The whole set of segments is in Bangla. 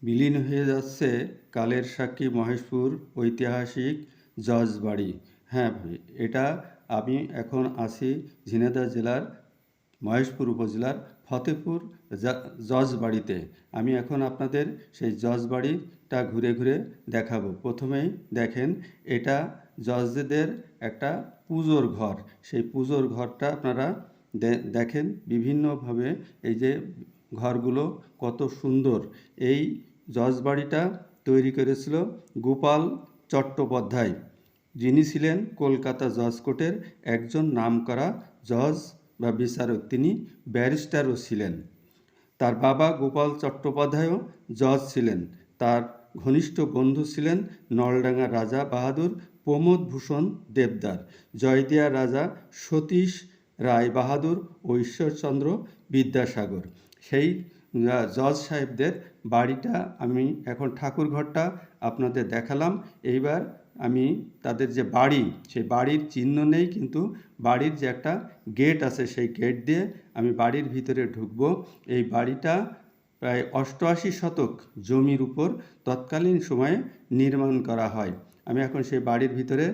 বিলীন হয়ে যাচ্ছে কালের সাক্ষী মহেশপুর ঐতিহাসিক জজবাড়ি। হ্যাঁ ভাই, এটা আমি এখন আছি ঝিনাইদহ জেলার মহেশপুর উপজেলার ফতেপুর জজবাড়িতে। আমি এখন আপনাদের সেই জজবাড়িটা ঘুরে ঘুরে দেখাবো। প্রথমেই দেখেন, এটা জজদের একটা পুজোর ঘর। সেই পুজোর ঘরটা আপনারা দেখেন বিভিন্নভাবে, এই যে ঘরগুলো কত সুন্দর। এই জজবাড়িটা তৈরি করেছিল গোপাল চট্টোপাধ্যায়, যিনি ছিলেন কলকাতা জজ কোর্টের একজন নামকরা জজ বা বিচারক। তিনি ব্যারিস্টারও ছিলেন। তার বাবা গোপাল চট্টোপাধ্যায়ও জজ ছিলেন। তার ঘনিষ্ঠ বন্ধু ছিলেন নলডাঙ্গার রাজা বাহাদুর প্রমোদ ভূষণ দেবদার, জয়দিয়া রাজা সতীশ রায় বাহাদুর ও ঈশ্বরচন্দ্র বিদ্যাসাগর। সেই জজ সাহেবদের বাড়িটা আমি এখন ঠাকুরঘরটা আপনাদের দেখালাম। এইবার আমি তাদের যে বাড়ি, সেই বাড়ির চিহ্ন নেই, কিন্তু বাড়ির যে একটা গেট আছে সেই গেট দিয়ে আমি বাড়ির ভিতরে ঢুকবো। এই বাড়িটা প্রায় 88 শতক জমির উপর তৎকালীন সময়ে নির্মাণ করা হয়। আমি এখন সেই বাড়ির ভিতরে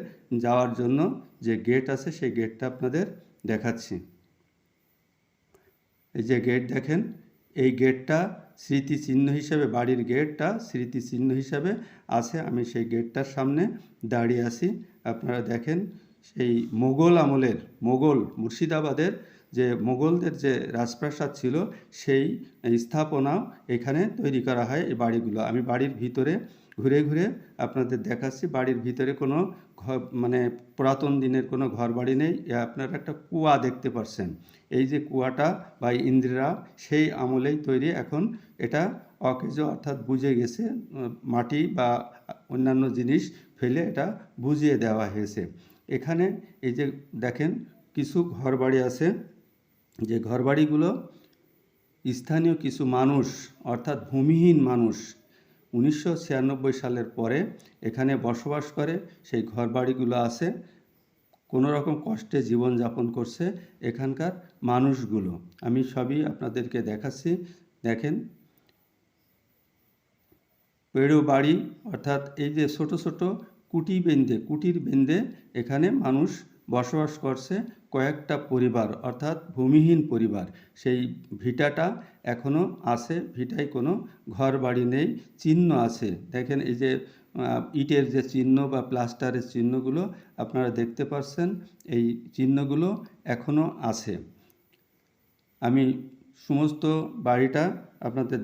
যাওয়ার জন্য যে গেট আছে সেই গেটটা আপনাদের দেখাচ্ছি। এই যে গেট দেখেন, এই গেটটা স্মৃতিচিহ্ন হিসাবে, বাড়ির গেটটা স্মৃতিচিহ্ন হিসাবে আছে। আমি সেই গেটটার সামনে দাঁড়িয়ে আছি। আপনারা দেখেন, সেই মোগল আমলের, মোগল মুর্শিদাবাদের যে মোগলদের যে রাজপ্রাসাদ ছিল, সেই স্থাপনাও এখানে তৈরি করা হয় এই বাড়িগুলো। আমি বাড়ির ভিতরে ঘুরে ঘুরে আপনাদের দেখাচ্ছি। বাড়ির ভিতরে কোনো ঘর, মানে পুরাতন দিনের কোনো ঘর বাড়ি নেই। আপনারা একটা কুয়া দেখতে পাচ্ছেন। এই যে কুয়াটা বা ইন্দিরা, সেই আমলেই তৈরি। এখন এটা অকেজো, অর্থাৎ বুজে গেছে। মাটি বা অন্যান্য জিনিস ফেলে এটা বুঝিয়ে দেওয়া হয়েছে। এখানে এই যে দেখেন, কিছু ঘরবাড়ি আছে। যে ঘরবাড়িগুলো স্থানীয় কিছু মানুষ, অর্থাৎ ভূমিহীন মানুষ 1996 সালের পরে এখানে বসবাস করে। সেই ঘরবাড়িগুলো আছে, কোনো রকম কষ্টে জীবনযাপন করছে এখানকার মানুষগুলো। আমি সবই আপনাদেরকে দেখাচ্ছি। দেখেন, পেড়ো বাড়ি, অর্থাৎ এই যে ছোট ছোট কুটির বেঁধে এখানে মানুষ বসবাস করছে, কয়েকটা পরিবার, অর্থাৎ ভূমিহীন পরিবার। সেই ভিটাটা এখনও আছে, ভিটায় কোনো ঘর বাড়ি নেই, চিহ্ন আছে। দেখেন, এই যে ইটের যে চিহ্ন বা প্লাস্টারের চিহ্নগুলো আপনারা দেখতে পাচ্ছেন, এই চিহ্নগুলো এখনও আছে। আমি সমস্ত বাড়িটা আপনাদের